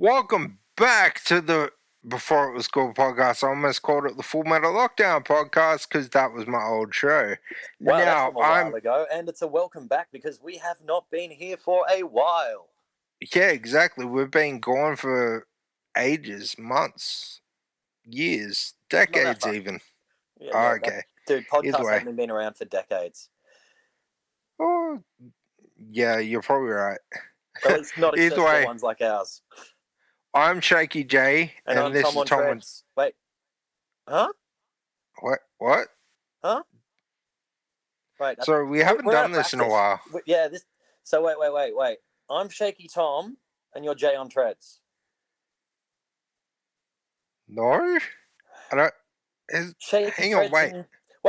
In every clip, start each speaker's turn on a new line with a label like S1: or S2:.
S1: Welcome back to the Before It Was Called podcast. I almost called it the Full Metal Lockdown podcast because that was my old show.
S2: Wow, that's from a while ago, and it's a welcome back because we have not been here for a while.
S1: Yeah, exactly. We've been gone for ages, months, years, decades even.
S2: Yeah,
S1: okay.
S2: Dude, podcasts haven't been around for decades.
S1: Oh, yeah, you're probably right.
S2: At least not accessible ones like ours.
S1: I'm Shakey J,
S2: and this is Tom on... Wait. Huh?
S1: What?
S2: Huh? Right.
S1: So we haven't done this in a while.
S2: So wait. I'm Shakey Tom, and you're Jay on Treads.
S1: No? I don't... Hang on, wait.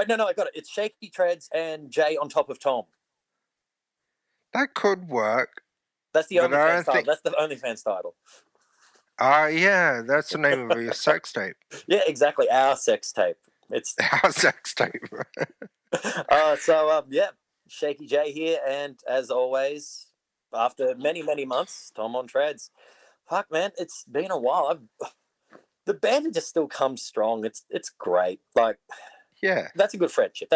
S2: No, I got it. It's Shakey Treads and Jay on top of Tom.
S1: That could work.
S2: That's the OnlyFans title. That's the OnlyFans title.
S1: Yeah, that's the name of your sex tape.
S2: Yeah, exactly. Our sex tape. It's
S1: our sex tape.
S2: Shakey J here, and as always, after many, many months, Tom on Treads. Fuck, man, it's been a while. The band just still comes strong. It's great. Like,
S1: yeah,
S2: that's a good friendship.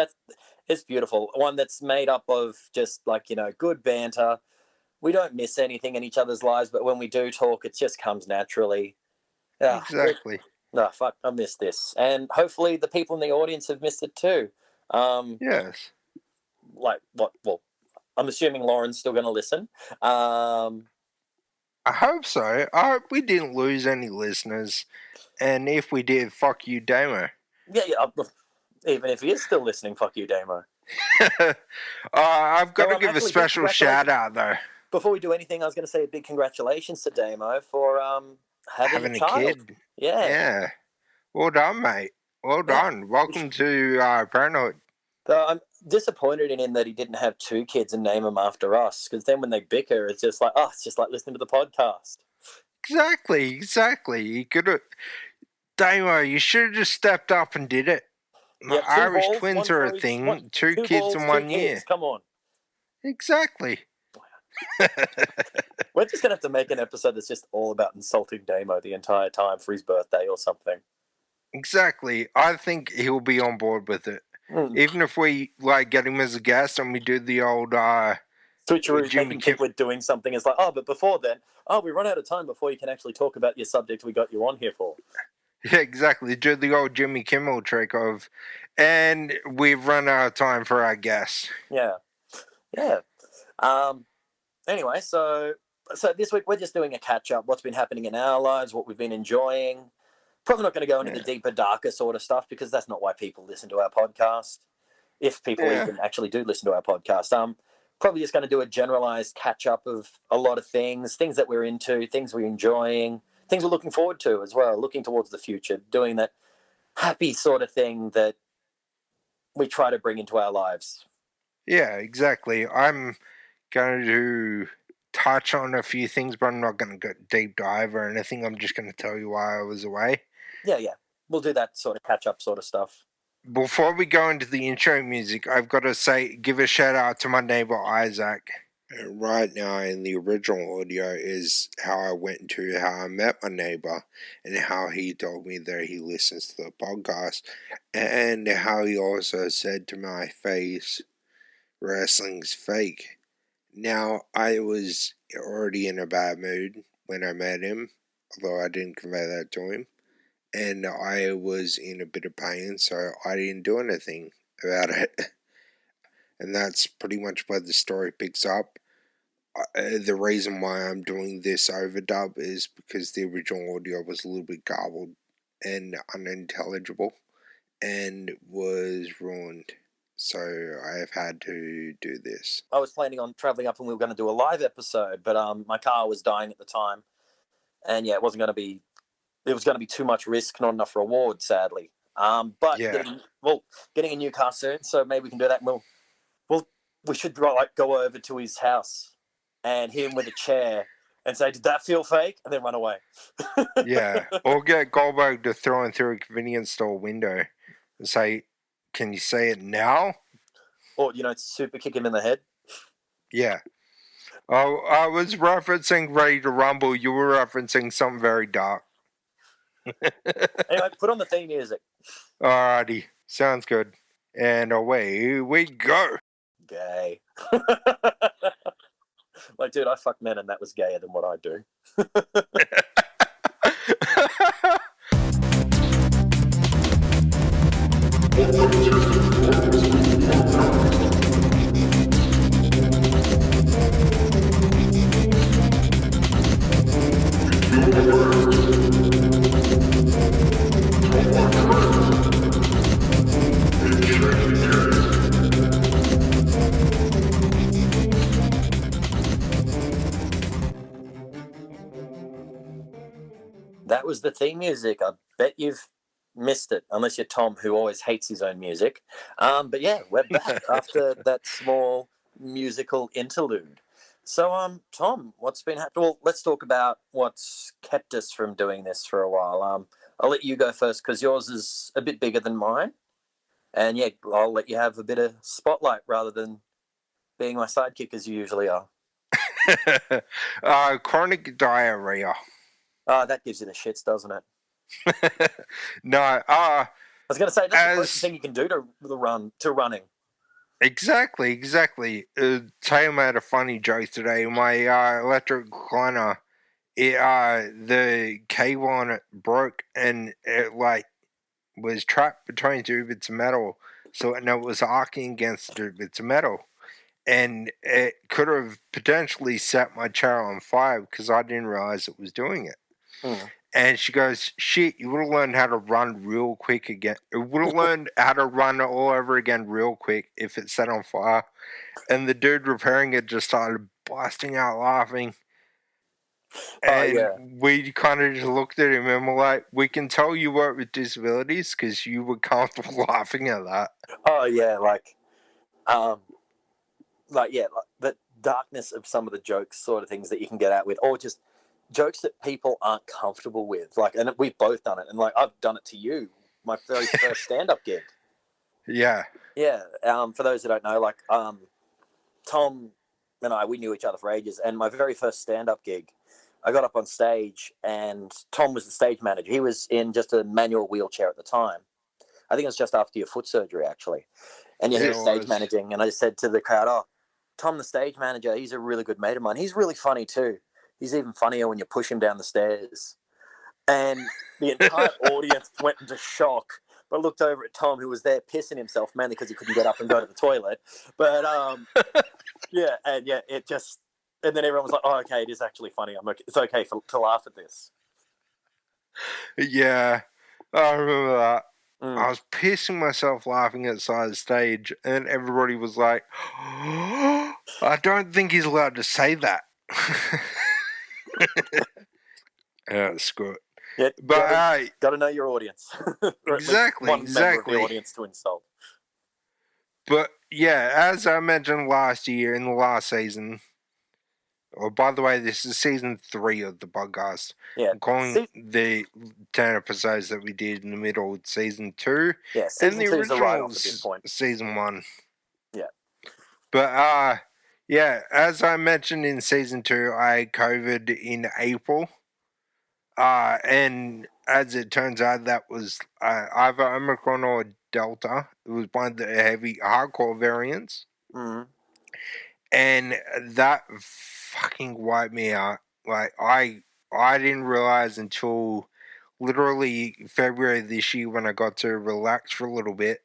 S2: It's beautiful. One that's made up of just good banter. We don't miss anything in each other's lives, but when we do talk, it just comes naturally.
S1: Exactly.
S2: I missed this. And hopefully the people in the audience have missed it too.
S1: Yes.
S2: Like, what? Well, I'm assuming Lauren's still going to listen.
S1: I hope so. I hope we didn't lose any listeners. And if we did, fuck you, Damo.
S2: Yeah. Even if he is still listening, fuck you, Damo.
S1: I've got to give a special shout out, though.
S2: Before we do anything, I was going to say a big congratulations to Damo for having a child.
S1: Kid.
S2: Yeah.
S1: Well done, mate. Well done. Welcome to parenthood.
S2: I'm disappointed in him that he didn't have two kids and name them after us, because then when they bicker, it's just like listening to the podcast.
S1: Exactly. You could have... Damo, you should have just stepped up and did it.
S2: Yeah,
S1: Irish
S2: balls,
S1: twins are a thing. Two kids
S2: balls,
S1: in 1 year.
S2: Come on.
S1: Exactly.
S2: We're just going to have to make an episode that's just all about insulting Damo the entire time for his birthday or something.
S1: Exactly. I think he'll be on board with it. Even if we get him as a guest and we do the old
S2: switcheroo, making people doing something. It's like, but before then, we run out of time before you can actually talk about your subject we got you on here for.
S1: Yeah, exactly. Do the old Jimmy Kimmel trick of, and we've run out of time for our guest.
S2: Yeah. Anyway, so this week we're just doing a catch-up, what's been happening in our lives, what we've been enjoying. Probably not going to go into the deeper, darker sort of stuff, because that's not why people listen to our podcast, if people even actually do listen to our podcast. Probably just going to do a generalized catch-up of a lot of things that we're into, things we're enjoying, things we're looking forward to as well, looking towards the future, doing that happy sort of thing that we try to bring into our lives.
S1: Yeah, exactly. I'm going to touch on a few things, but I'm not going to go deep dive or anything. I'm just going to tell you why I was away.
S2: Yeah. We'll do that sort of catch-up sort of stuff.
S1: Before we go into the intro music, I've got to give a shout-out to my neighbor, Isaac. Right now in the original audio is how I went to how I met my neighbor and how he told me that he listens to the podcast and how he also said to my face, wrestling's fake. Now, I was already in a bad mood when I met him, although I didn't convey that to him, and I was in a bit of pain, so I didn't do anything about it. And that's pretty much where the story picks up. The reason why I'm doing this overdub is because the original audio was a little bit garbled and unintelligible and was ruined. So I have had to do this.
S2: I was planning on travelling up and we were going to do a live episode, but my car was dying at the time. And it was going to be too much risk, not enough reward, sadly. Getting a new car soon, so maybe we can do that. We should go over to his house and hit him with a chair and say, "Did that feel fake?" and then run away.
S1: Yeah, or get Goldberg to throw him through a convenience store window and say, "Can you say it now?"
S2: Or super kick him in the head.
S1: Yeah. Oh, I was referencing Ready to Rumble. You were referencing something very dark.
S2: Anyway, put on the theme music.
S1: Alrighty, sounds good. And away we go.
S2: Gay. Like, dude, I fuck men and that was gayer than what I do. That was the theme music. I bet you've missed it, unless you're Tom, who always hates his own music. But yeah, we're back after that small musical interlude. So, Tom, what's been happening? Well, let's talk about what's kept us from doing this for a while. I'll let you go first because yours is a bit bigger than mine. And yeah, I'll let you have a bit of spotlight rather than being my sidekick as you usually are.
S1: Chronic diarrhea.
S2: That gives you the shits, doesn't it?
S1: No,
S2: I was going to say that's the closest thing you can do to running.
S1: Exactly. Taylor made a funny joke today. My electric recliner, the cable on it broke and it was trapped between two bits of metal, and it was arcing against two bits of metal, and it could have potentially set my chair on fire because I didn't realize it was doing it. And she goes, shit, you would have learned how to run real quick again. You would have learned how to run all over again real quick if it set on fire. And the dude repairing it just started busting out laughing. And we kind of just looked at him and we're like, we can tell you work with disabilities because you were comfortable laughing at that.
S2: Oh, yeah, the darkness of some of the jokes sort of things that you can get out with, or just jokes that people aren't comfortable with, and we've both done it, and I've done it to you, my very first stand-up gig.
S1: Yeah.
S2: For those that don't know, Tom and I, we knew each other for ages, and my very first stand-up gig, I got up on stage and Tom was the stage manager. He was in just a manual wheelchair at the time. I think it was just after your foot surgery, actually. And he was stage managing, and I just said to the crowd, oh, Tom, the stage manager, he's a really good mate of mine. He's really funny too. He's even funnier when you push him down the stairs. And the entire audience went into shock, but looked over at Tom, who was there pissing himself, mainly because he couldn't get up and go to the toilet. But, and then everyone was like, oh, okay, it is actually funny. It's okay to laugh at this.
S1: Yeah, I remember that. I was pissing myself laughing at the side of the stage, and everybody was like, oh, I don't think he's allowed to say that. Screw it.
S2: Yeah, but got to know your audience.
S1: Exactly.
S2: Member of the audience to insult.
S1: But yeah, as I mentioned last year in the last season, by the way, this is season 3 of the podcast.
S2: Yeah,
S1: I'm calling the 10 episodes that we did in the middle of season 2.
S2: Yeah, season 2 is a write-off at this point.
S1: Season 1.
S2: Yeah.
S1: But as I mentioned in season 2, I had COVID in April. And as it turns out, that was either Omicron or Delta. It was one of the heavy hardcore variants.
S2: Mm-hmm.
S1: And that fucking wiped me out. I didn't realize until literally February this year when I got to relax for a little bit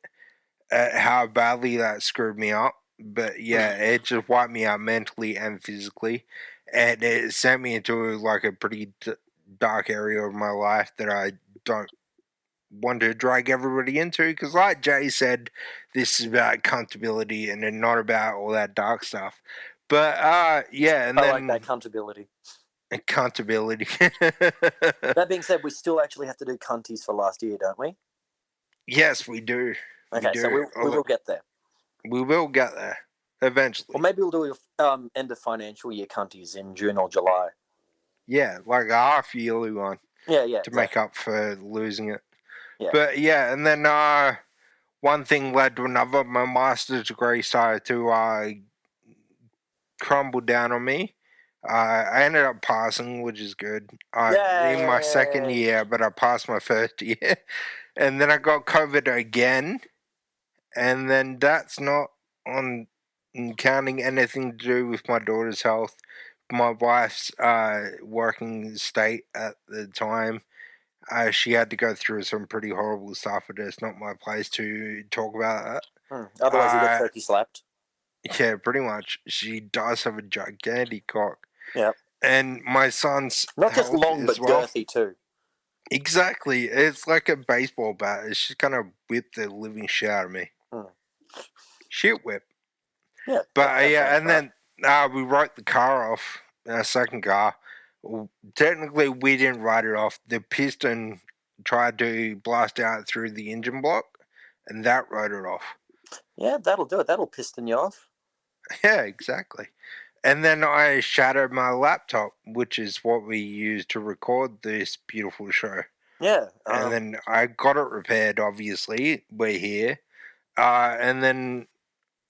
S1: how badly that screwed me up. But yeah, it just wiped me out mentally and physically. And it sent me into a pretty dark area of my life that I don't want to drag everybody into, because like Jay said, this is about comfortability and not about all that dark stuff. But and
S2: I like that comfortability. That being said, we still actually have to do cunties for last year, don't we?
S1: Yes, we do.
S2: Okay, so we will get there.
S1: We will get there eventually.
S2: Or maybe we'll do end of financial year cunties in June or July.
S1: Yeah, like a half-yearly one.
S2: Yeah.
S1: To make up for losing it.
S2: Yeah.
S1: But yeah, and then one thing led to another. My master's degree started to crumbled down on me. I ended up passing, which is good. In my second
S2: Yay!
S1: year, but I passed my first year. And then I got COVID again. And then that's not on counting anything to do with my daughter's health. My wife's working state at the time. She had to go through some pretty horrible stuff, but it's not my place to talk about that.
S2: Otherwise, you get turkey slapped.
S1: Yeah, pretty much. She does have a gigantic cock.
S2: Yeah.
S1: And my son's
S2: not just long, but
S1: well.
S2: girthy too.
S1: Exactly. It's like a baseball bat. It's just kind of whipped the living shit out of me. Shit whip.
S2: Yeah.
S1: But yeah, and then we wrote the car off, our second car. Technically, we didn't write it off. The piston tried to blast out through the engine block, and that wrote it off.
S2: Yeah, that'll do it. That'll piston you off.
S1: Yeah, exactly. And then I shattered my laptop, which is what we use to record this beautiful show.
S2: Yeah.
S1: And then I got it repaired, obviously. We're here. And then,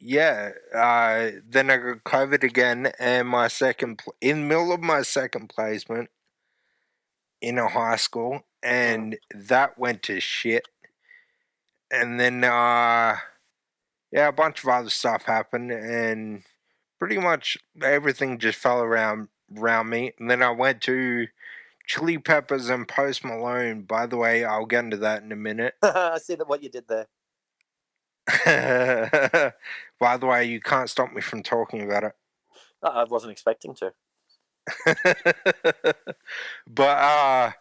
S1: then I got COVID again, and in the middle of my second placement in a high school, and that went to shit. And then, a bunch of other stuff happened, and pretty much everything just fell around me. And then I went to Chili Peppers and Post Malone. By the way, I'll get into that in a minute.
S2: I see what you did there.
S1: By the way, you can't stop me from talking about it.
S2: I wasn't expecting to.
S1: But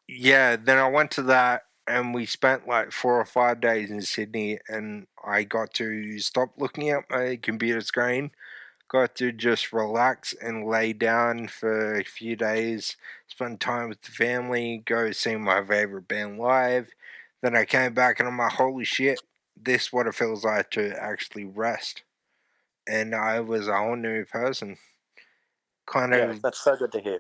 S1: then I went to that, and we spent like 4 or 5 days in Sydney, and I got to stop looking at my computer screen, got to just relax and lay down for a few days, spend time with the family, go see my favorite band live. Then I came back and I'm like, holy shit, this is what it feels like to actually rest. And I was a whole new person.
S2: That's so good to hear.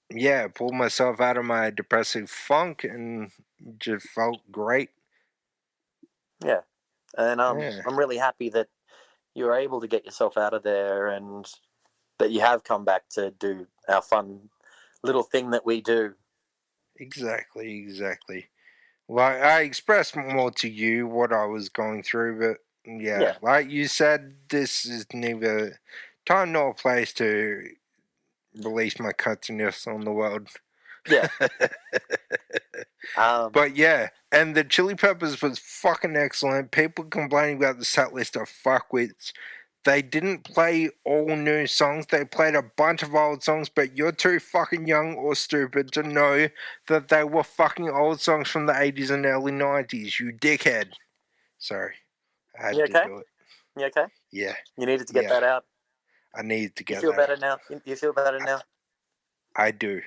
S1: Yeah, pulled myself out of my depressive funk and just felt great.
S2: Yeah. And I'm really happy that you were able to get yourself out of there and that you have come back to do our fun little thing that we do.
S1: Exactly. Like, I expressed more to you what I was going through, but like you said, this is neither time nor place to release my cuttiness on the world.
S2: Yeah.
S1: But yeah, and the Chili Peppers was fucking excellent. People complaining about the set list of fuckwits. They didn't play all new songs. They played a bunch of old songs, but you're too fucking young or stupid to know that they were fucking old songs from the 80s and early 90s, you dickhead. Sorry. I had to do it.
S2: You okay?
S1: Yeah.
S2: You needed to get that out?
S1: I needed to get that
S2: out. You feel better now? You feel better now?
S1: I do.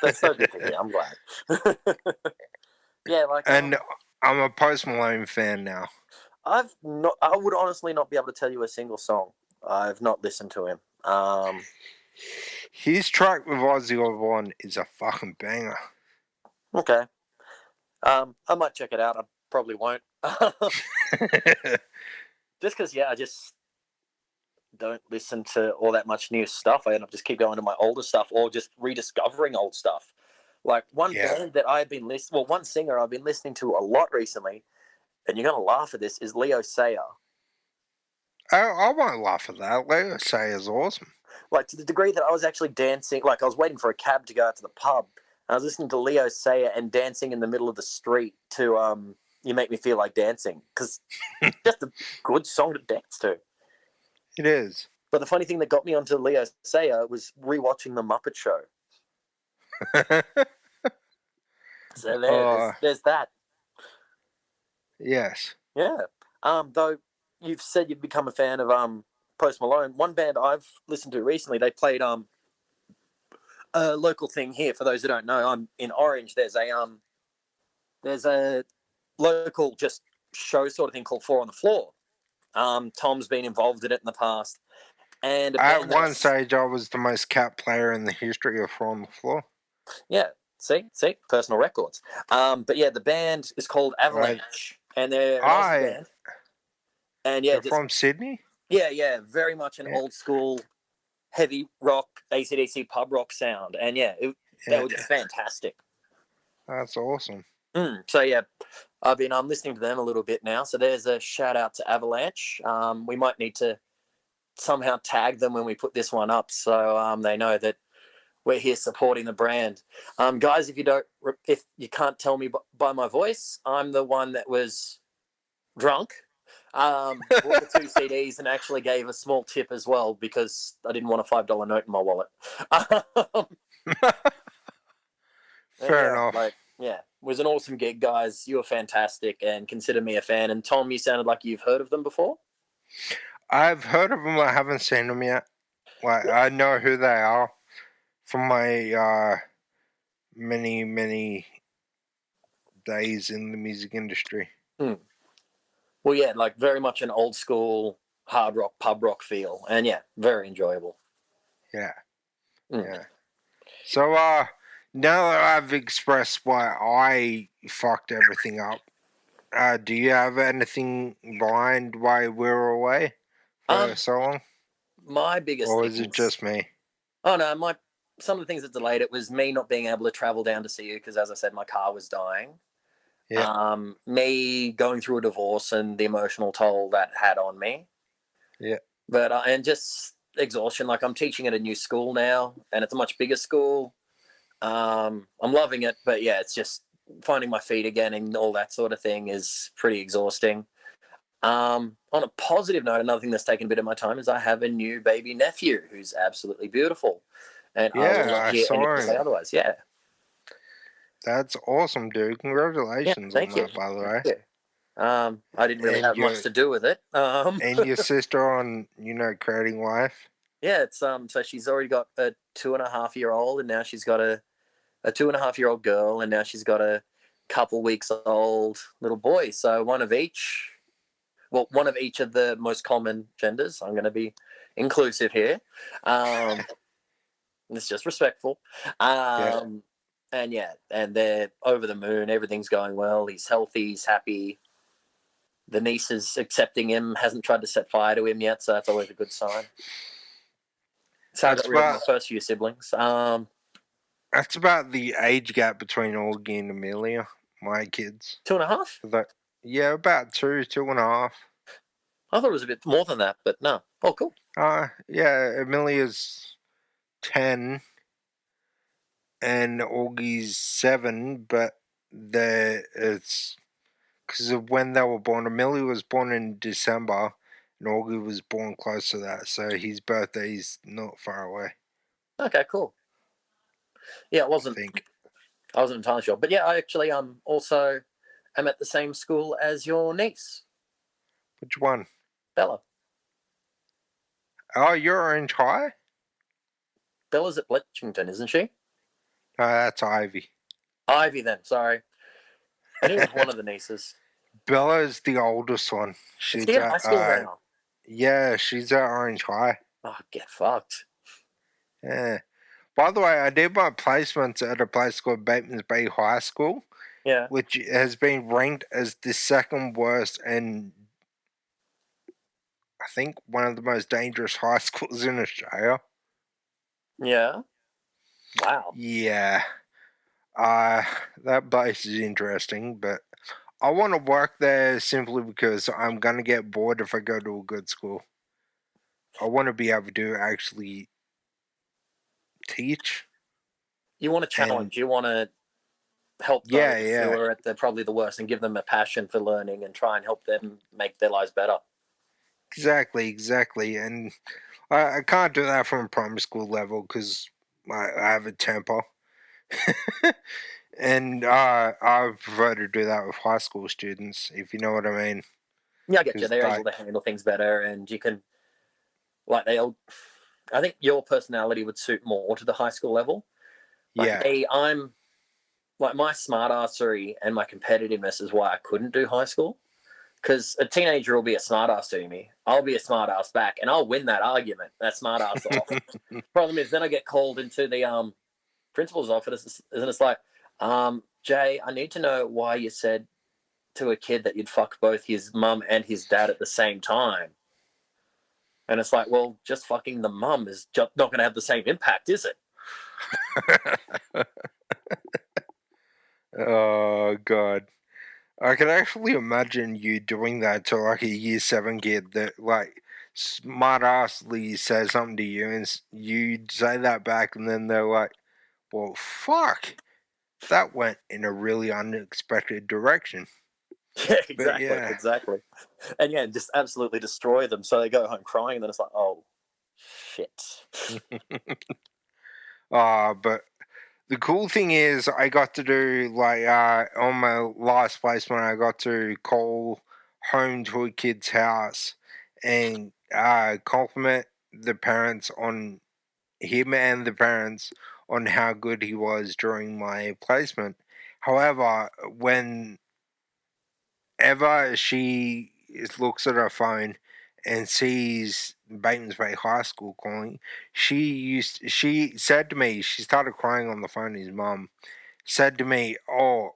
S2: That's so good to hear. I'm glad. Yeah,
S1: and I'm a Post Malone fan now.
S2: I would honestly not be able to tell you a single song. I've not listened to him.
S1: His track with Ozzy Osbourne is a fucking banger.
S2: Okay. I might check it out. I probably won't. Just because, I just don't listen to all that much new stuff. I end up just keep going to my older stuff or just rediscovering old stuff. Like one band that one singer I've been listening to a lot recently, and you're going to laugh at this, is Leo Sayer.
S1: I won't laugh at that. Leo Sayer's awesome.
S2: Like, to the degree that I was actually dancing, like I was waiting for a cab to go out to the pub, and I was listening to Leo Sayer and dancing in the middle of the street to You Make Me Feel Like Dancing, because it's just a good song to dance to.
S1: It is.
S2: But the funny thing that got me onto Leo Sayer was rewatching The Muppet Show. So there's that.
S1: Yes.
S2: Yeah. Though you've said you've become a fan of Post Malone. One band I've listened to recently, they played a local thing here. For those who don't know, I'm in Orange. There's a local just show sort of thing called Four on the Floor. Tom's been involved in it in the past. And
S1: at one stage, I was the most capped player in the history of Four on the Floor.
S2: Yeah. See, personal records. But yeah, the band is called Avalanche, and they're an awesome band. And
S1: they're from Sydney.
S2: Yeah, very much an
S1: Yeah,
S2: old school heavy rock, AC/DC pub rock sound, and they
S1: yeah,
S2: were just fantastic.
S1: that's awesome.
S2: So yeah, I've been listening to them a little bit now. So there's a shout out to Avalanche. We might need to somehow tag them when we put this one up, so they know that we're here supporting the brand. Guys, if you can't tell me by my voice, I'm the one that was drunk. Bought the two CDs and actually gave a small tip as well because I didn't want a $5 note in my wallet.
S1: Fair enough.
S2: It was an awesome gig, guys. You were fantastic and consider me a fan. And Tom, you sounded like you've heard of them before.
S1: I've heard of them. I haven't seen them yet. Like, I know who they are from my many days in the music industry.
S2: Well, yeah, like very much an old school hard rock, pub rock feel. And yeah, very enjoyable.
S1: Yeah. Yeah. So, now that I've expressed why I fucked everything up, do you have anything behind why we're away for so long?
S2: My biggest
S1: Or is it just me?
S2: Oh, no, some of the things that delayed it was me not being able to travel down to see you because, as I said, my car was dying.
S1: Yeah.
S2: Me going through a divorce and the emotional toll that had on me.
S1: Yeah.
S2: But and just exhaustion. Like I'm teaching at a new school now, and it's a much bigger school. I'm loving it, but yeah, it's just finding my feet again and all that sort of thing is pretty exhausting. On a positive note, another thing that's taken a bit of my time is I have a new baby nephew who's absolutely beautiful, and I will not
S1: I
S2: hear
S1: saw
S2: anyone say
S1: him.
S2: otherwise. Yeah,
S1: That's awesome, dude. Congratulations on that, by the way.
S2: Thank you. I didn't really have much to do with it.
S1: And your sister on, creating life.
S2: Yeah, it's so she's already got a 2.5-year-old, and now she's got a 2.5-year-old girl, and now she's got a couple weeks old little boy. So one of each. Well, one of each of the most common genders. I'm going to be inclusive here. It's just respectful. And they're over the moon. Everything's going well. He's healthy. He's happy. The niece is accepting him. Hasn't tried to set fire to him yet, so that's always a good sign. So I got rid of my first few siblings.
S1: That's about the age gap between Augie and Amelia, my kids.
S2: 2.5?
S1: Yeah, about 2.5.
S2: I thought it was a bit more than that, but no. Oh, cool.
S1: Yeah, Amelia's 10 and Augie's 7, but it's because of when they were born. Amelia was born in December, and Augie was born close to that, so his birthday's not far away.
S2: Okay, cool. Yeah, I wasn't entirely sure, but yeah, I actually also am at the same school as your niece.
S1: Which one?
S2: Bella.
S1: Oh, you're Orange High?
S2: Bella's at Bletchington, isn't she?
S1: No, that's Ivy.
S2: Ivy, then. Sorry. I knew it was one of the nieces.
S1: Bella's the oldest one.
S2: She's at high school now.
S1: Yeah, she's at Orange High.
S2: Oh, get fucked.
S1: Yeah. By the way, I did my placements at a place called Bateman's Bay High School.
S2: Yeah.
S1: Which has been ranked as the second worst and I think one of the most dangerous high schools in Australia.
S2: Yeah. Wow.
S1: Yeah. That place is interesting, but I want to work there simply because I'm going to get bored if I go to a good school. I want to be able to actually teach.
S2: You want to challenge. You want to help those who are at probably the worst and give them a passion for learning and try and help them make their lives better.
S1: Exactly. And I can't do that from a primary school level because I have a temper. And I prefer to do that with high school students, if you know what I mean.
S2: Yeah, I get you. They're able to handle things better, and you can, I think your personality would suit more to the high school level. I'm like my smartassery and my competitiveness is why I couldn't do high school. Because a teenager will be a smartass to me. I'll be a smartass back, and I'll win that argument, that smartass off. Problem is, then I get called into the principal's office, and it's like, Jay, I need to know why you said to a kid that you'd fuck both his mum and his dad at the same time. And it's like, well, just fucking the mum is just not going to have the same impact, is it?
S1: Oh god. I can actually imagine you doing that to like a year 7 kid that like smart assly says something to you and you say that back and then they're like, well, fuck, that went in a really unexpected direction.
S2: Yeah,
S1: But
S2: exactly,
S1: yeah.
S2: exactly. And yeah, just absolutely destroy them. So they go home crying, and then it's like, oh, shit.
S1: But the cool thing is I got to do like on my last placement I got to call home to a kid's house and compliment the parents on him and the parents on how good he was during my placement. However, whenever she looks at her phone and sees Batemans Bay High School calling, she said to me, she started crying on the phone. His mum said to me, "Oh,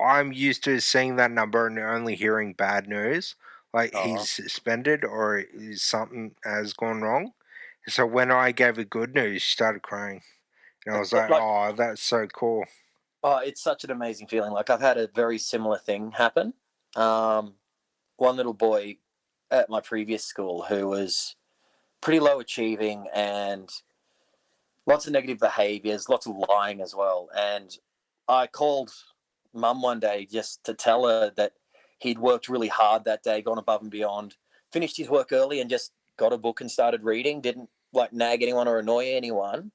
S1: I'm used to seeing that number and only hearing bad news, like
S2: Oh,
S1: he's suspended or something has gone wrong." So when I gave her good news, she started crying, and I was like,
S2: like,
S1: "Oh, that's so cool."
S2: oh, it's such an amazing feeling. Like I've had a very similar thing happen. Um, one little boy at my previous school who was pretty low achieving and lots of negative behaviors, lots of lying as well. And I called mum one day just to tell her that he'd worked really hard that day, gone above and beyond, finished his work early, and just got a book and started reading. Didn't like nag anyone or annoy anyone.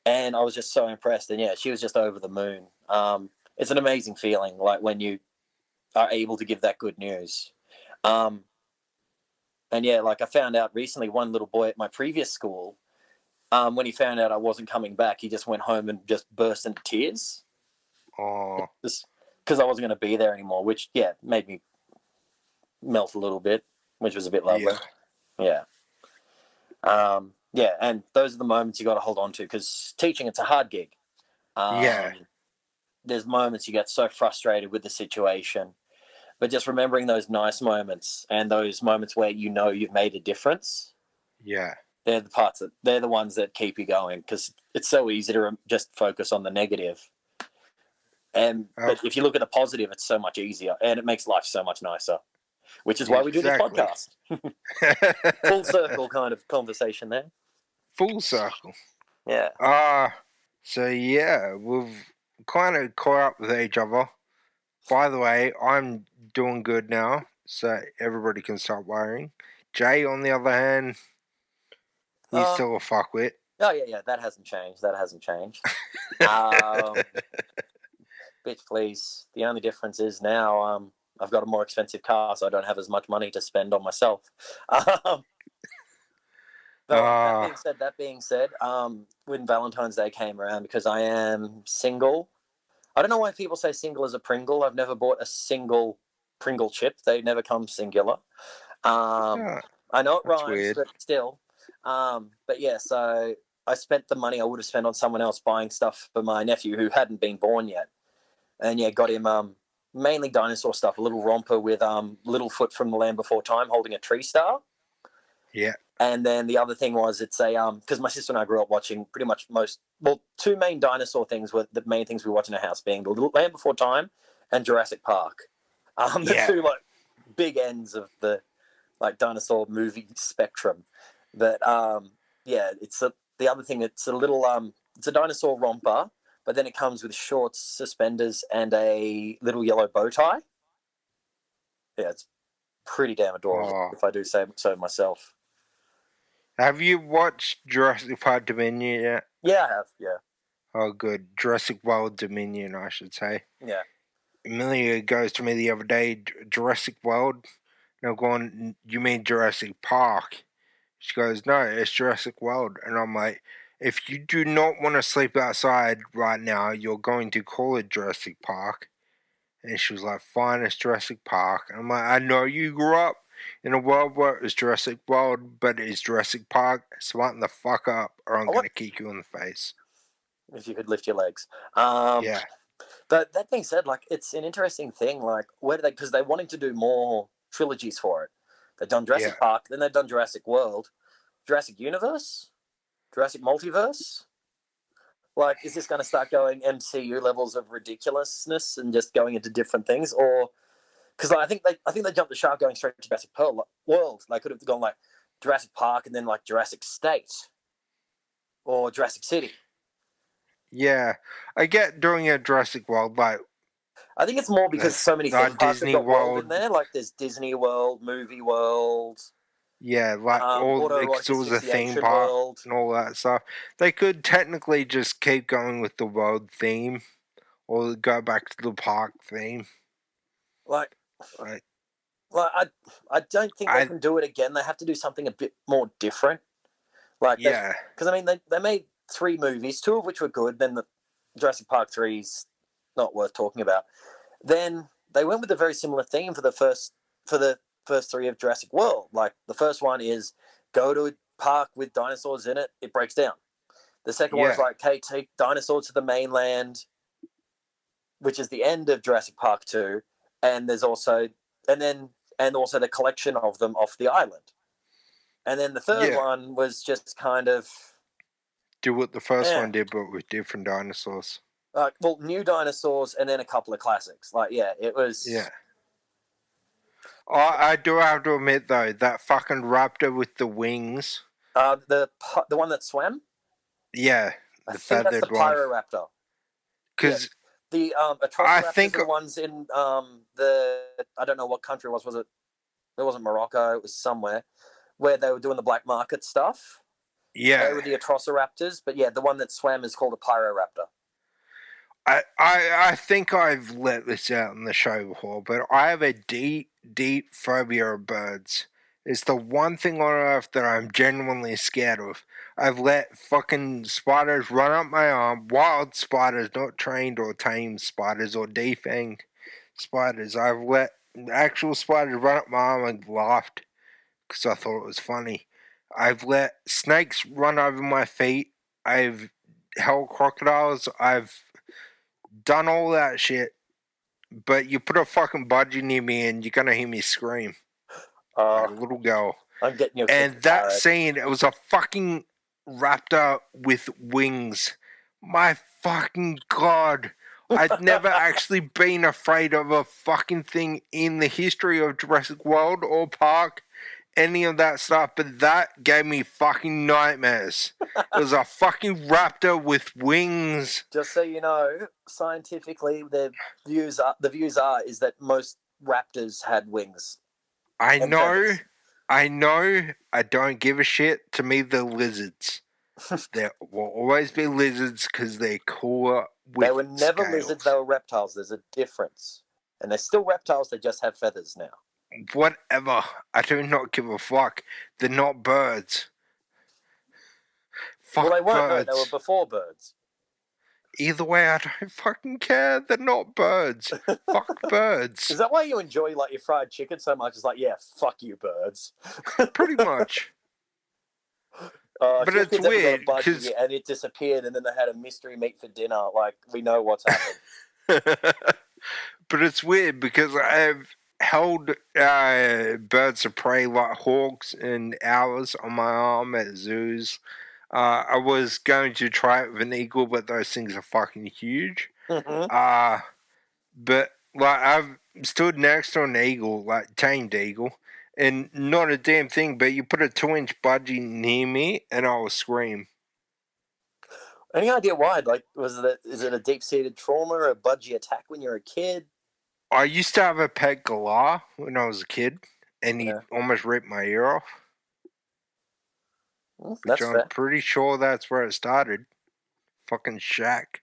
S2: And I was just so impressed. And yeah, she was just over the moon. It's an amazing feeling, like when you are able to give that good news. Um, and yeah, like I found out recently, one little boy at my previous school, when he found out I wasn't coming back, he just went home and just burst into tears,
S1: Oh,
S2: just because I wasn't going to be there anymore. Which yeah, made me melt a little bit, which was a bit lovely.
S1: yeah,
S2: Yeah, yeah, and those are the moments you got to hold on to because teaching it's a hard gig.
S1: yeah,
S2: Um, there's moments you get so frustrated with the situation, but just remembering those nice moments and those moments where you know you've made a difference,
S1: yeah.
S2: they're the ones that keep you going because it's so easy to just focus on the negative. And
S1: Oh,
S2: but if you look at the positive, it's so much easier and it makes life so much nicer. Which is why we do this
S1: exactly.
S2: podcast. Full circle kind of conversation there.
S1: Full circle.
S2: Yeah.
S1: So yeah, we've kind of caught up with each other. By the way, I'm doing good now, so everybody can stop worrying. Jay, on the other hand, he's
S2: Uh,
S1: still a fuckwit.
S2: oh yeah, yeah. That hasn't changed. That hasn't changed. Um, bitch, please. The only difference is now I've got a more expensive car, so I don't have as much money to spend on myself. Um, though
S1: uh,
S2: that being said, when Valentine's Day came around, because I am single, I don't know why people say single as a Pringle. I've never bought a single Pringle chip. They never come singular. Um,
S1: yeah,
S2: I know it
S1: that's
S2: rhymes,
S1: weird.
S2: but still. But yeah, so I spent the money I would have spent on someone else buying stuff for my nephew who hadn't been born yet, and yeah, got him mainly dinosaur stuff. A little romper with Littlefoot from the Land Before Time holding a tree star.
S1: Yeah,
S2: And then the other thing was it's a because my sister and I grew up watching pretty much two main dinosaur things were the main things we watch in our house being the Little Land Before Time and Jurassic Park. The
S1: yeah.
S2: two like big ends of the like dinosaur movie spectrum. But yeah, the other thing. It's a little it's a dinosaur romper, but then it comes with shorts, suspenders, and a little yellow bow tie. Yeah, it's pretty damn adorable
S1: Oh,
S2: if I do say so myself.
S1: have you watched Jurassic Park Dominion yet?
S2: Yeah, I have. Yeah,
S1: Oh, good. Jurassic World Dominion, I should say.
S2: yeah.
S1: Amelia goes to me the other day, Jurassic World. And I'm going, you mean Jurassic Park? She goes, no, it's Jurassic World. And I'm like, if you do not want to sleep outside right now, you're going to call it Jurassic Park. And she was like, fine, it's Jurassic Park. And I'm like, I know you grew up in a world where it was Jurassic World, but it's Jurassic Park. Smarten the fuck up, or I'm
S2: I
S1: going
S2: want
S1: to kick you in the face.
S2: if you could lift your legs. Um,
S1: Yeah,
S2: but that being said, like it's an interesting thing. Like where do they? Because they wanting to do more trilogies for it. They've done Jurassic Park, then they've done Jurassic World, Jurassic Universe, Jurassic Multiverse. Like, is this going to start going MCU levels of ridiculousness and just going into different things, or because I think they jumped the shark going straight to Jurassic World. They could have gone like Jurassic Park and then like Jurassic State or Jurassic City.
S1: Yeah, I get doing a Jurassic World, like
S2: I think it's more because so many theme parks
S1: Disney
S2: have got
S1: World
S2: world in there. Like there's Disney World, Movie World.
S1: Yeah, like all it was a theme park world. And all that stuff. They could technically just keep going with the world theme, or go back to the park theme.
S2: Like I don't think they can do it again. They have to do something a bit more different. Like because I mean they made 3 movies, 2 of which were good. Then the Jurassic Park 3's not worth talking about. Then they went with a very similar theme for the first 3 of Jurassic World. Like the first one is go to a park with dinosaurs in it, it breaks down. The second one is like, okay, take dinosaurs to the mainland, which is the end of Jurassic Park 2, and there's also also the collection of them off the island. And then the third one was just kind of
S1: do what the first one did, but with different dinosaurs.
S2: Well, new dinosaurs and then a couple of classics. Like, it was.
S1: Yeah. I do have to admit though, that fucking raptor with the wings.
S2: The one that swam.
S1: Yeah,
S2: I think that's the Pyroraptor.
S1: Because
S2: the Atrociraptors are the ones in I don't know what country it was. Was it? It wasn't Morocco. It was somewhere where they were doing the black market stuff.
S1: Yeah,
S2: they were the Atrociraptors, but the one that swam is called a Pyroraptor.
S1: I think I've let this out in the show before, but I have a deep phobia of birds. It's the one thing on earth that I'm genuinely scared of. I've let fucking spiders run up my arm, wild spiders, not trained or tamed spiders or defanged spiders. I've let actual spiders run up my arm and laughed because I thought it was funny. I've let snakes run over my feet. I've held crocodiles. I've done all that shit, but you put a fucking budgie near me and you're gonna hear me scream like a little girl.
S2: I'm getting you.
S1: And that scene, it was a fucking raptor with wings. My fucking god. I'd never actually been afraid of a fucking thing in the history of Jurassic World or Park, any of that stuff, but that gave me fucking nightmares. It was a fucking raptor with wings.
S2: Just so you know, scientifically, the views are is that most raptors had wings.
S1: I know. I don't give a shit. To me, they're lizards. There will always be lizards because they're cooler with
S2: They were never
S1: scales.
S2: Lizards, they were reptiles. There's a difference. And they're still reptiles, they just have feathers now.
S1: Whatever. I do not give a fuck. They're not birds. Fuck
S2: well, they weren't.
S1: birds.
S2: No, they were before birds.
S1: Either way, I don't fucking care. They're not birds. Fuck birds.
S2: Is that why you enjoy like your fried chicken so much? It's like, fuck you, birds.
S1: Pretty much. But it's weird because
S2: and it disappeared, and then they had a mystery meat for dinner. Like, we know what's happened.
S1: But it's weird because I've held birds of prey like hawks and owls on my arm at zoos. I was going to try it with an eagle, but those things are fucking huge.
S2: Mm-hmm.
S1: But like I've stood next to an eagle, like tamed eagle, and not a damn thing. But you put a 2-inch budgie near me, and I will scream.
S2: Any idea why? Like, is it a deep-seated trauma or a budgie attack when you're a kid?
S1: I used to have a pet galah when I was a kid, and he almost ripped my ear off.
S2: Well,
S1: which I'm pretty sure that's where it started. Fucking Shaq.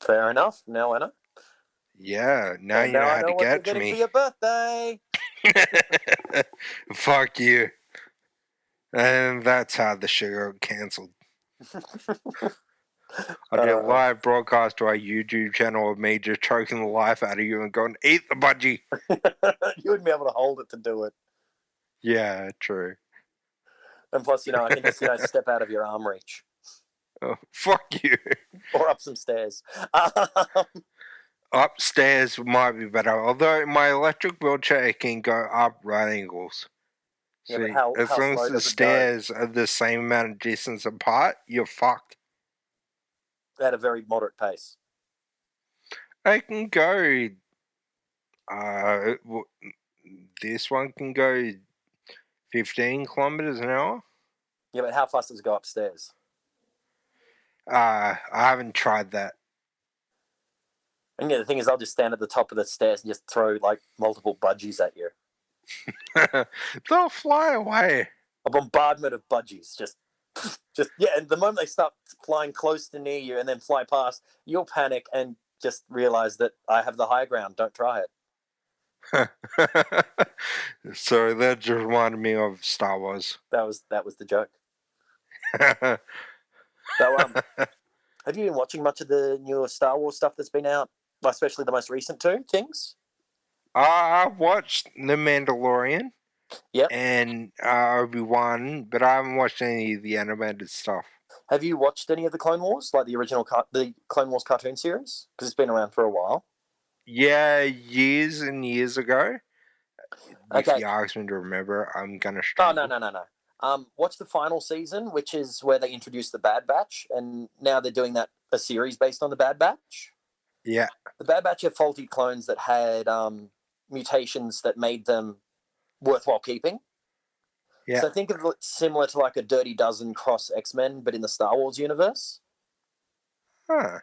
S2: Fair enough. Now I know.
S1: Yeah, now you know how to get to me.
S2: For your birthday.
S1: Fuck you. And that's how the show got cancelled. I did a live broadcast to our YouTube channel of me just choking the life out of you and going, eat the budgie.
S2: You wouldn't be able to hold it to do it.
S1: Yeah, true.
S2: And plus, I can just, step out of your arm reach.
S1: Oh, fuck you.
S2: Or up some stairs.
S1: Upstairs might be better, although my electric wheelchair can go up right angles.
S2: Yeah, but
S1: See, as
S2: how
S1: long as
S2: slow
S1: the
S2: does it go?
S1: stairs are the same amount of distance apart, you're fucked.
S2: At a very moderate pace.
S1: I can go. This one can go 15 kilometers an hour.
S2: Yeah, but how fast does it go upstairs?
S1: I haven't tried that.
S2: And yeah, the thing is, I'll just stand at the top of the stairs and just throw like multiple budgies at you.
S1: They'll fly away.
S2: A bombardment of budgies, just yeah. And the moment they start flying close to near you and then fly past, you'll panic and just realize that I have the high ground. Don't try it.
S1: So that just reminded me of Star Wars.
S2: That was the joke. So have you been watching much of the newer Star Wars stuff that's been out, especially the most recent two things?
S1: I watched The Mandalorian.
S2: Yep.
S1: And Obi-Wan, but I haven't watched any of the animated stuff.
S2: Have you watched any of the Clone Wars, like the original the Clone Wars cartoon series? Because it's been around for a while.
S1: Yeah, years and years ago.
S2: Okay.
S1: If you ask me to remember, I'm gonna
S2: struggle. Oh, no. Watch the final season, which is where they introduced the Bad Batch, and now they're doing a series based on the Bad Batch.
S1: Yeah.
S2: The Bad Batch are faulty clones that had mutations that made them worthwhile keeping. Yeah. So think of it similar to like a Dirty Dozen cross X-Men, but in the Star Wars universe.
S1: Huh.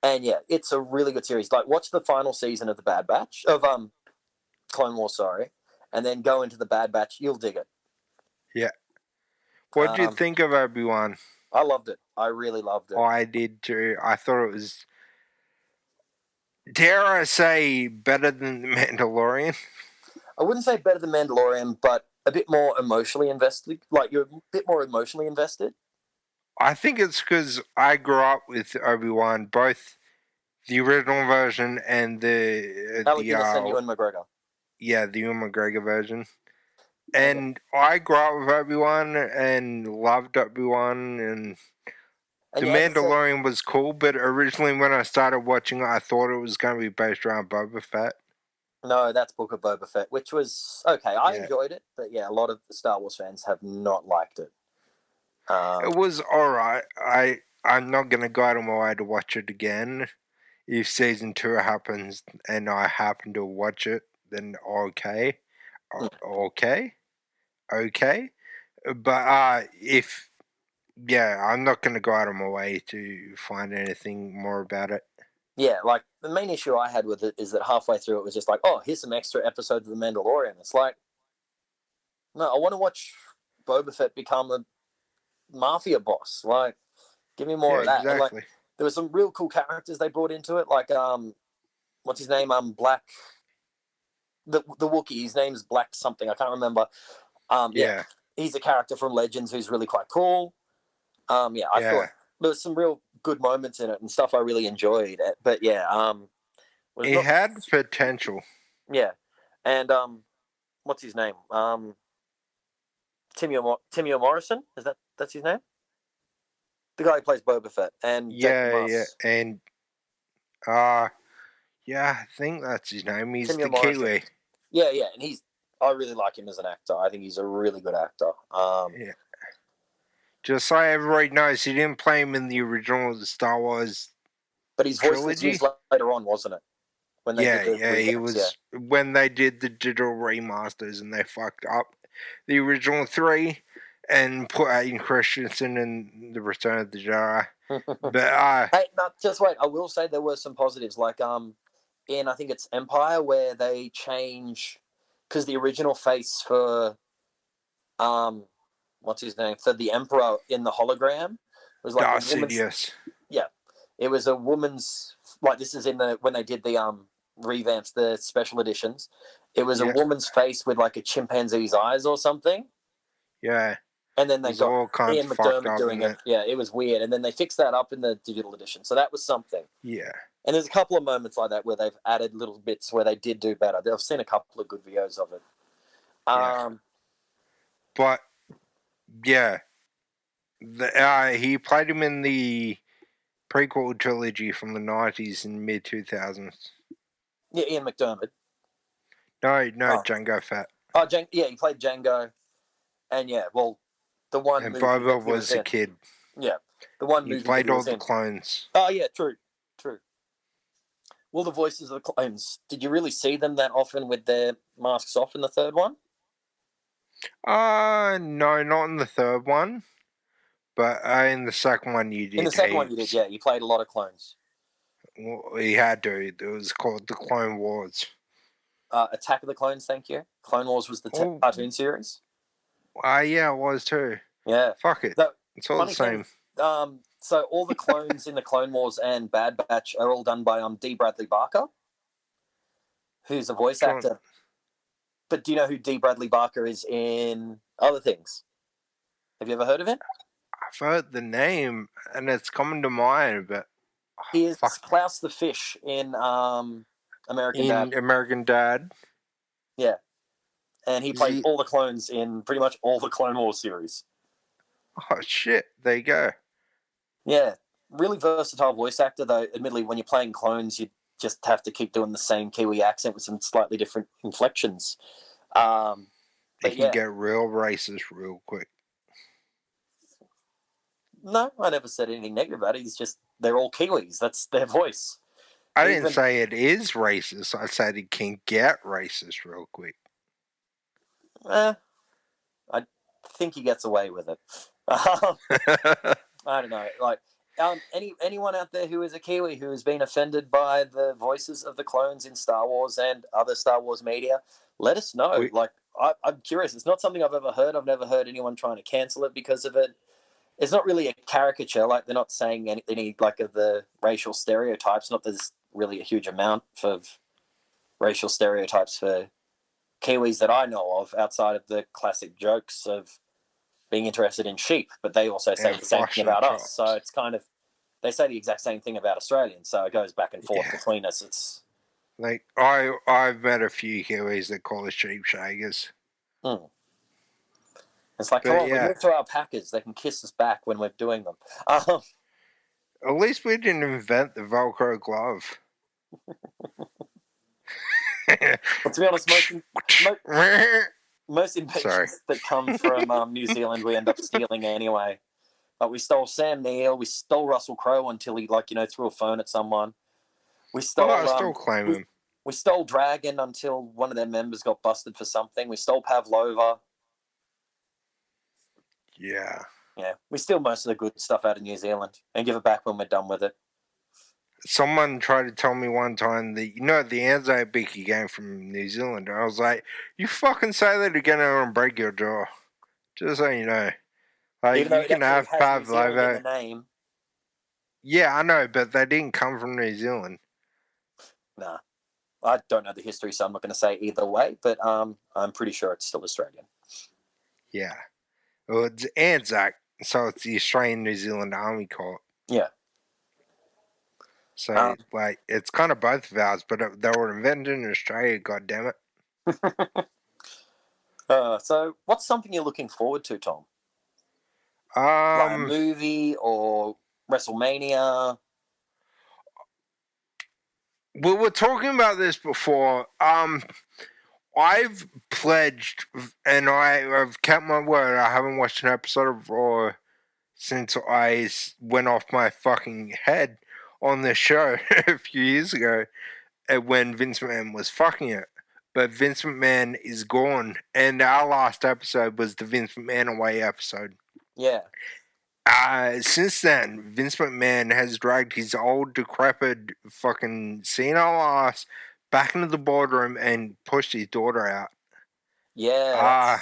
S2: And yeah, it's a really good series. Like, watch the final season of the Bad Batch of Clone Wars, and then go into the Bad Batch. You'll dig it.
S1: Yeah. What did you think of Obi-Wan?
S2: I loved it. I really loved it.
S1: Oh, I did too. I thought it was, dare I say, better than The Mandalorian.
S2: I wouldn't say better than Mandalorian, but a bit more emotionally invested. Like, you're a bit more emotionally invested.
S1: I think it's because I grew up with Obi-Wan, both the original version and the
S2: Alec Guinness and Ewan McGregor.
S1: Yeah, the Ewan McGregor version. And I grew up with Obi-Wan and loved Obi-Wan, and The Mandalorian was cool, but originally when I started watching it, I thought it was going to be based around Boba Fett.
S2: No, that's Book of Boba Fett, which was okay. I enjoyed it, but yeah, a lot of the Star Wars fans have not liked it.
S1: It was alright. I'm not going to go out of my way to watch it again. If season 2 happens and I happen to watch it, then okay. Okay. But if, yeah, I'm not going to go out of my way to find anything more about it.
S2: Yeah, like, the main issue I had with it is that halfway through it was just like, oh, here's some extra episodes of The Mandalorian. It's like, no, I want to watch Boba Fett become a mafia boss. Like, give me more of that.
S1: Exactly.
S2: And, like, there were some real cool characters they brought into it, like what's his name? Black, the Wookiee. His name's Black something. I can't remember. Yeah, he's a character from Legends who's really quite cool. I thought there was some real good moments in it and stuff I really enjoyed. But yeah,
S1: it had potential.
S2: Yeah, and what's his name? Timio Morrison, that's his name? The guy who plays Boba Fett, and
S1: and I think that's his name. He's the Kiwi.
S2: Yeah, and I really like him as an actor. I think he's a really good actor.
S1: Just so everybody knows, he didn't play him in the original Star Wars,
S2: but his voice was used later on, wasn't it? When they
S1: he was when they did the digital remasters and they fucked up the original 3 and put Aiden Christensen in the Return of the Jedi. But
S2: hey, no, just wait. I will say there were some positives, like in I think it's Empire, where they change, because the original face for what's his name, for the Emperor in the hologram was like
S1: Darth Sidious.
S2: Yeah, it was a woman's, like, this is in when they did the revamps, the special editions. It was a woman's face with like a chimpanzee's eyes or something.
S1: Yeah.
S2: And then they got Ian McDermott doing it. Yeah, it was weird. And then they fixed that up in the digital edition. So that was something.
S1: Yeah.
S2: And there's a couple of moments like that where they've added little bits where they did do better. I've seen a couple of good videos of it.
S1: But, yeah. He played him in the prequel trilogy from the 90s and mid 2000s.
S2: Yeah, Ian McDiarmid.
S1: No, Django Fett.
S2: Oh, he played Django, and the one
S1: and
S2: movie
S1: Boba
S2: that he
S1: was a
S2: in.
S1: kid.
S2: Yeah, the one
S1: He
S2: movie
S1: played
S2: that he
S1: all
S2: was
S1: the
S2: in.
S1: clones.
S2: Oh yeah, true. Well, the voices of the clones. Did you really see them that often with their masks off in the third one?
S1: No, not in the third one, but in the second one you did.
S2: In the second one you did, yeah. You played a lot of clones.
S1: Well, he had to. It was called the Clone Wars.
S2: Attack of the Clones, thank you. Clone Wars was the cartoon series.
S1: Yeah, it was too.
S2: Yeah.
S1: Fuck it. It's all the same.
S2: So all the clones in the Clone Wars and Bad Batch are all done by D. Bradley Barker, who's a voice actor. But do you know who D. Bradley Barker is in other things? Have you ever heard of him?
S1: I've heard the name, and it's coming to mind, but...
S2: he is Klaus the Fish in American Dad.
S1: American Dad?
S2: Yeah. And he played all the clones in pretty much all the Clone Wars series.
S1: Oh, shit. There you go.
S2: Yeah. Really versatile voice actor, though. Admittedly, when you're playing clones, you just have to keep doing the same Kiwi accent with some slightly different inflections.
S1: They can get real racist real quick.
S2: No, I never said anything negative about it. It's just they're all Kiwis. That's their voice.
S1: I didn't say it is racist. I said it can get racist real quick.
S2: I think he gets away with it. I don't know. Like, anyone out there who is a Kiwi who has been offended by the voices of the clones in Star Wars and other Star Wars media, let us know. I'm curious. It's not something I've ever heard. I've never heard anyone trying to cancel it because of it. It's not really a caricature. Like, they're not saying any like of the racial stereotypes. Not there's really a huge amount of racial stereotypes for Kiwis that I know of outside of the classic jokes of being interested in sheep, but they also say the same thing about us. So it's kind of, they say the exact same thing about Australians. So it goes back and forth between us. It's
S1: like I've met a few Kiwis that call us sheep shaggers.
S2: It's like, come on, we move to our Packers. They can kiss us back when we're doing them.
S1: At least we didn't invent the Velcro glove.
S2: But to be honest, most inventions that come from New Zealand, we end up stealing anyway. Like, we stole Sam Neill, we stole Russell Crowe until he, threw a phone at someone. We stole.
S1: I still claim him.
S2: We stole Dragon until one of their members got busted for something. We stole Pavlova.
S1: Yeah.
S2: Yeah, we steal most of the good stuff out of New Zealand and give it back when we're done with it.
S1: Someone tried to tell me one time that, the Anzac Beaky came from New Zealand. And I was like, you fucking say that again and break your jaw. Just so you know. Like,
S2: even though
S1: you can have Pavlova.
S2: In the name.
S1: Yeah, I know, but they didn't come from New Zealand.
S2: Nah. I don't know the history, so I'm not going to say either way, but I'm pretty sure it's still Australian.
S1: Yeah. Well, it's Anzac, so it's the Australian New Zealand Army Corps.
S2: Yeah.
S1: So, it's kind of both of ours, but they were invented in Australia, goddammit.
S2: So, what's something you're looking forward to, Tom? Like a movie or WrestleMania?
S1: We were talking about this before. I've pledged, and I've kept my word. I haven't watched an episode of Raw since I went off my fucking head on this show a few years ago when Vince McMahon was fucking it. But Vince McMahon is gone, and our last episode was the Vince McMahon away episode.
S2: Yeah.
S1: Since then, Vince McMahon has dragged his old, decrepit, fucking senile ass back into the boardroom and pushed his daughter out.
S2: Yeah.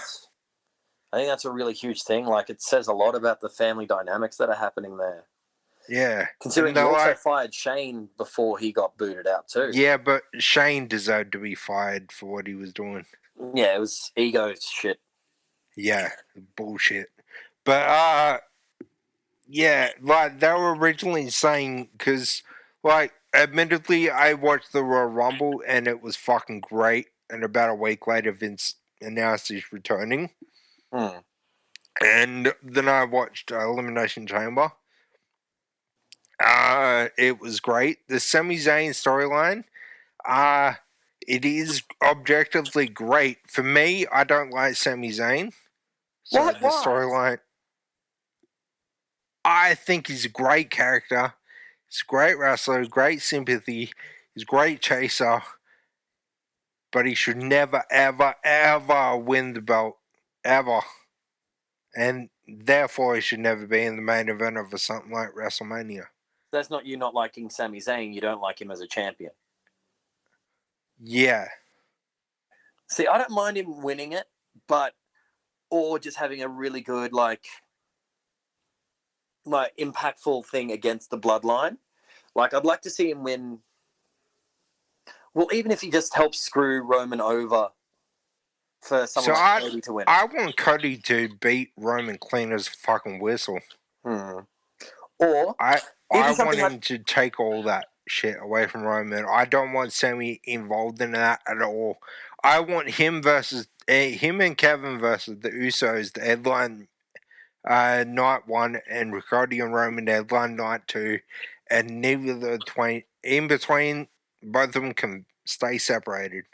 S2: I think that's a really huge thing. Like, it says a lot about the family dynamics that are happening there.
S1: Yeah.
S2: Considering he also fired Shane before he got booted out too.
S1: Yeah, but Shane deserved to be fired for what he was doing.
S2: Yeah, it was ego shit.
S1: Yeah, bullshit. But, yeah, they were originally saying, because, admittedly, I watched the Royal Rumble and it was fucking great. And about a week later, Vince announced he's returning. And then I watched Elimination Chamber. It was great. The Sami Zayn storyline, it is objectively great. For me, I don't like Sami Zayn. So
S2: What?
S1: the
S2: Why?
S1: storyline, I think he's a great character. He's a great wrestler, great sympathy. He's a great chaser. But he should never, ever, ever win the belt. Ever. And therefore, he should never be in the main event of something like WrestleMania.
S2: That's not you not liking Sami Zayn. You don't like him as a champion.
S1: Yeah.
S2: See, I don't mind him winning it, but or just having a really good like impactful thing against the bloodline. Like I'd like to see him win. Well, even if he just helps screw Roman over for someone like Cody to win.
S1: I want Cody to beat Roman clean as a fucking whistle.
S2: Or
S1: I want him to take all that shit away from Roman. I don't want Sammy involved in that at all. I want him and Kevin versus the Usos, the headline night 1, and Riccardi and Roman the headline night 2, and neither of the in between, both of them can stay separated.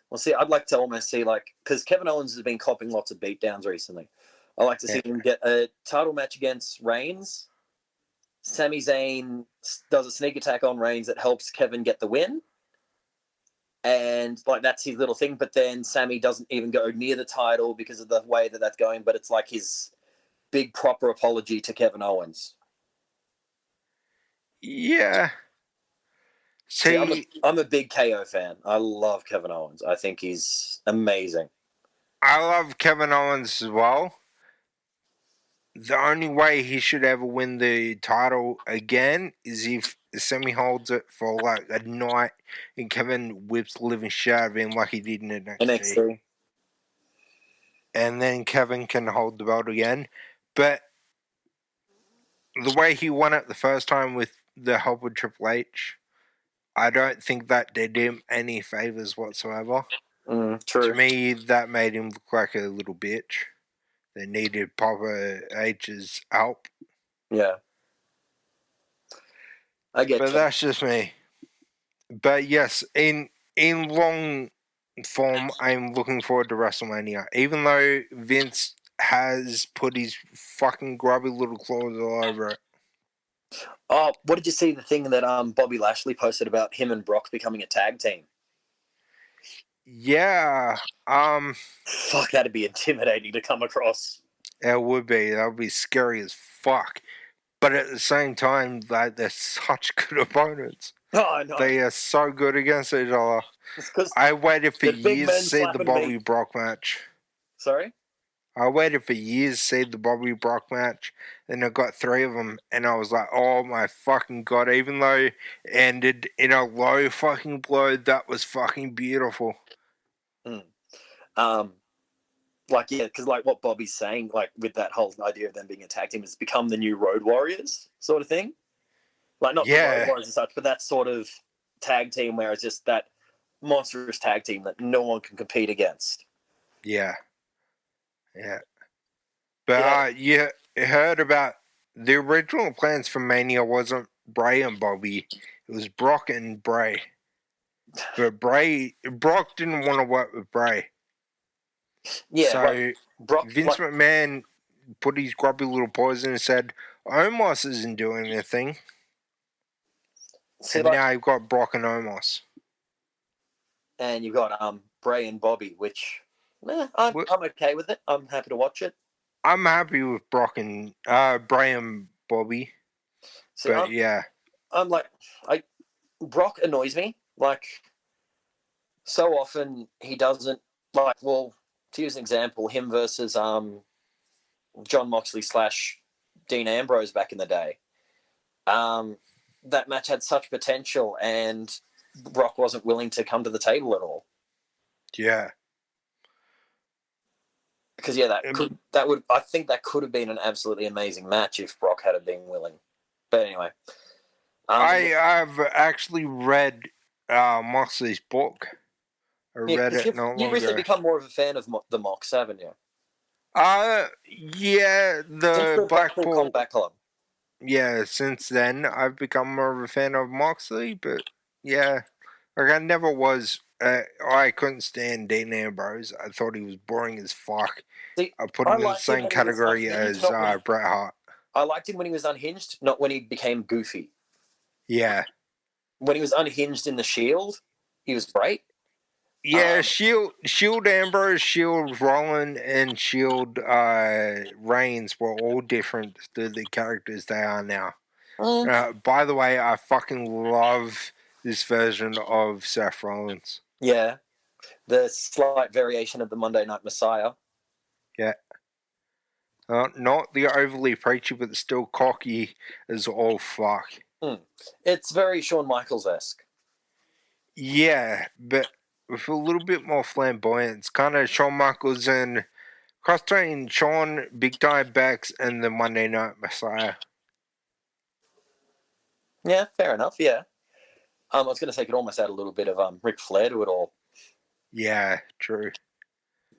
S2: Well, see, I'd like to almost see because Kevin Owens has been copping lots of beatdowns recently. I'd like to see him get a title match against Reigns. Sami Zayn does a sneak attack on Reigns that helps Kevin get the win. And that's his little thing, but then Sami doesn't even go near the title because of the way that that's going, but it's like his big proper apology to Kevin Owens.
S1: Yeah.
S2: See, I'm a big KO fan. I love Kevin Owens. I think he's amazing.
S1: I love Kevin Owens as well. The only way he should ever win the title again is if Sami holds it for a night and Kevin whips the living shit out of him like he did in NXT. And then Kevin can hold the belt again. But the way he won it the first time with the help of Triple H, I don't think that did him any favors whatsoever.
S2: True.
S1: To me, that made him look like a little bitch. They needed Papa H's help.
S2: Yeah. I get
S1: But that's just me. But yes, in long form, I'm looking forward to WrestleMania. Even though Vince has put his fucking grubby little claws all over it.
S2: Oh, what did you see the thing that Bobby Lashley posted about him and Brock becoming a tag team?
S1: Yeah.
S2: Fuck, that'd be intimidating to come across.
S1: It would be. That would be scary as fuck. But at the same time, they're such good opponents.
S2: Oh, I know.
S1: They are so good against each other. I waited for years to see the Bobby Brock match.
S2: Sorry?
S1: I waited for years to see the Bobby Brock match. Then I got 3 of them, and I was like, oh my fucking god. Even though it ended in a low fucking blow, that was fucking beautiful.
S2: Because what Bobby's saying, with that whole idea of them being a tag team, has become the new Road Warriors sort of thing. Not the Road Warriors and such, but that sort of tag team where it's just that monstrous tag team that no one can compete against.
S1: Yeah. Yeah. But you heard about the original plans for Mania wasn't Bray and Bobby. It was Brock and Bray. But Brock didn't want to work with Bray.
S2: Yeah.
S1: So Vince McMahon put his grubby little paws in and said, Omos isn't doing anything. And now you've got Brock and Omos. And
S2: you've got Bray and Bobby, which I'm okay with it. I'm happy to watch it.
S1: I'm happy with Brock and Bray and Bobby.
S2: See, I'm Brock annoys me. So often he doesn't to use an example, him versus John Moxley / Dean Ambrose back in the day. That match had such potential, and Brock wasn't willing to come to the table at all.
S1: Yeah.
S2: Because I think that could have been an absolutely amazing match if Brock had been willing. But anyway,
S1: I've actually read Moxley's book. I read it not long ago.
S2: You've recently become more of a fan of the Mox, haven't you?
S1: Yeah, the Blackpool
S2: Combat Club.
S1: yeah, since then I've become more of a fan of Moxley, but yeah, like I never was. I couldn't stand Dean Ambrose. I thought he was boring as fuck.
S2: See,
S1: I put
S2: I
S1: him in the
S2: liked him
S1: same
S2: when he was
S1: category
S2: unhinged,
S1: as
S2: not when he.
S1: Bret Hart.
S2: I liked him when he was unhinged, not when he became goofy.
S1: Yeah.
S2: When he was unhinged in the Shield, he was great.
S1: Yeah, Shield Ambrose, Shield Rollin, and Shield Reigns were all different to the characters they are now. By the way, I fucking love this version of Seth Rollins.
S2: Yeah, the slight variation of the Monday Night Messiah.
S1: Yeah. Not the overly preachy, but still cocky as all fuck.
S2: It's very Shawn Michaels-esque.
S1: Yeah, but with a little bit more flamboyant. It's kind of Shawn Michaels and cross between Shawn, Big Time Bex, and the Monday Night Messiah.
S2: Yeah, fair enough. Yeah. I was going to say it could almost add a little bit of Ric Flair to it all.
S1: Yeah, true.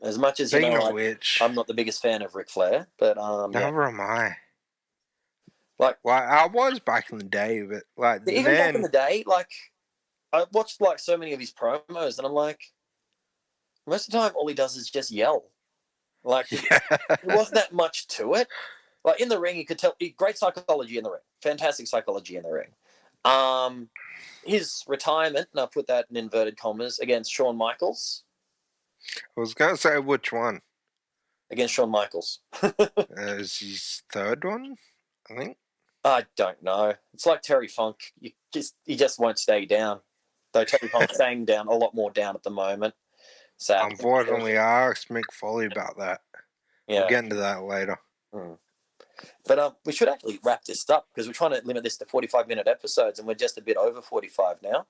S2: As much as
S1: Speaking of which,
S2: I'm not the biggest fan of Ric Flair, but
S1: never am I.
S2: Like,
S1: well, I was back in the day, but like
S2: even back in the day, like I watched like so many of his promos, and I'm like, most of the time, all he does is just yell. Like,
S1: yeah.
S2: there wasn't that much to it. Like in the ring, you could tell great psychology in the ring, fantastic psychology in the ring. His retirement, and I put that in inverted commas, against Shawn Michaels.
S1: I was gonna say which one
S2: against Shawn Michaels.
S1: is his third one, I think.
S2: I don't know. It's like Terry Funk. He just won't stay down. Though Terry Funk's staying down a lot more down at the moment. Sadly.
S1: Unfortunately, I asked Mick Foley about that.
S2: Yeah.
S1: We'll get into that later.
S2: But we should actually wrap this up because we're trying to limit this to 45-minute episodes, and we're just a bit over 45 now.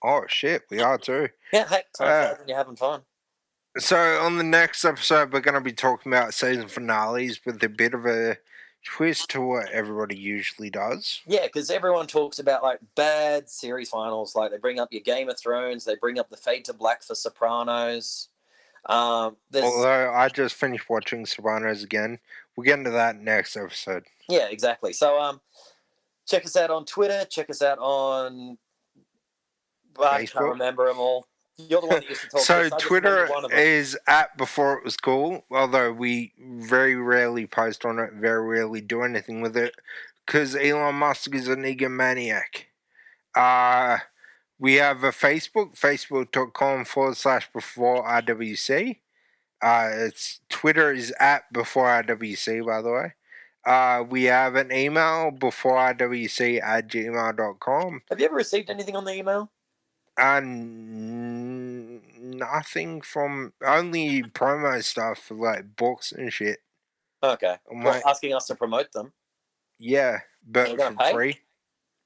S1: Oh shit, we are too.
S2: Yeah, hey, time flies when you're having fun.
S1: So on the next episode, we're going to be talking about season finales with a bit of a twist to what everybody usually does.
S2: Yeah, because everyone talks about like bad series finals. Like they bring up your Game of Thrones, they bring up the Fade to Black for Sopranos.
S1: Although I just finished watching Sopranos again. We'll get into that next episode.
S2: Yeah, exactly. So check us out on Twitter. Check us out on... I can't remember them all. You're the one that used to talk
S1: so
S2: to us.
S1: Twitter is at Before It Was Cool, although we very rarely post on it, very rarely do anything with it, because Elon Musk is an egomaniac. We have a Facebook, facebook.com/BeforeIWC. It's Twitter is at BeforeIWC, by the way. We have an email, beforeiwc@gmail.com.
S2: Have you ever received anything on the email?
S1: Nothing from... Only promo stuff for like books and shit.
S2: Okay. Well, asking us to promote them.
S1: Yeah, but for free.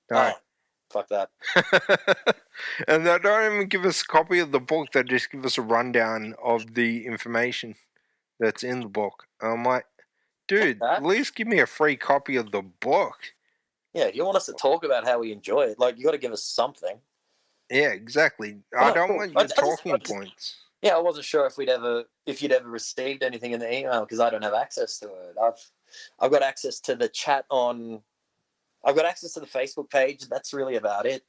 S1: No.
S2: Oh, fuck that.
S1: And they don't even give us a copy of the book. They just give us a rundown of the information that's in the book. I'm like, dude, at least give me a free copy of the book.
S2: Yeah, if you want us to talk about how we enjoy it, like, you got to give us something.
S1: Yeah, exactly. I don't want your talking points.
S2: Yeah, I wasn't sure if you'd ever received anything in the email because I don't have access to it. I've got access to the chat on... I've got access to the Facebook page. That's really about it.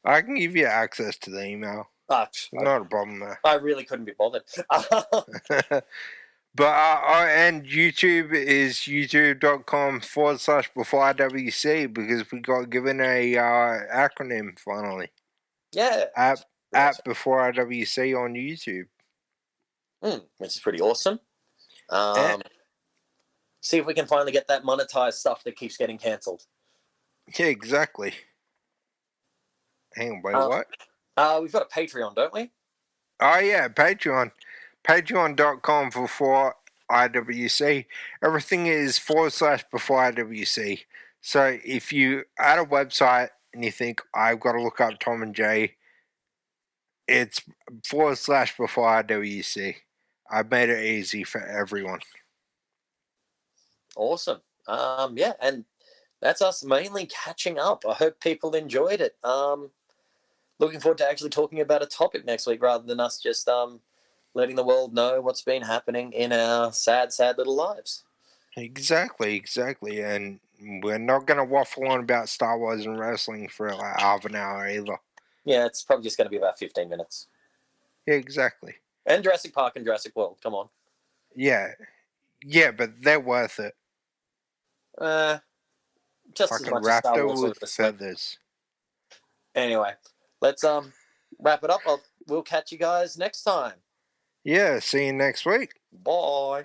S1: I can give you access to the email. Not a problem there.
S2: I really couldn't be bothered.
S1: But and YouTube is youtube.com/BeforeIWC because we got given a acronym finally.
S2: Yeah.
S1: At BeforeIWC on YouTube.
S2: Which is pretty awesome. See if we can finally get that monetized stuff that keeps getting cancelled.
S1: Yeah, exactly. Hang on, wait, what?
S2: We've got a Patreon, don't we?
S1: Oh, yeah, Patreon. Patreon.com/BeforeIWC. Everything is /BeforeIWC. So if you add a website and you think, I've got to look up Tom and Jay, it's /BeforeIWC. I've made it easy for everyone.
S2: Awesome. Yeah, and that's us mainly catching up. I hope people enjoyed it. Looking forward to actually talking about a topic next week rather than us just letting the world know what's been happening in our sad, sad little lives.
S1: Exactly. And we're not going to waffle on about Star Wars and wrestling for like half an hour either.
S2: Yeah, it's probably just going to be about 15 minutes.
S1: Yeah, exactly.
S2: And Jurassic Park and Jurassic World. Come on.
S1: Yeah, but they're worth it.
S2: Just as
S1: Fucking
S2: much as Star
S1: raptor
S2: Wars
S1: with
S2: this week.
S1: feathers.
S2: Anyway, let's wrap it up. We'll catch you guys next time.
S1: Yeah, see you next week.
S2: Bye.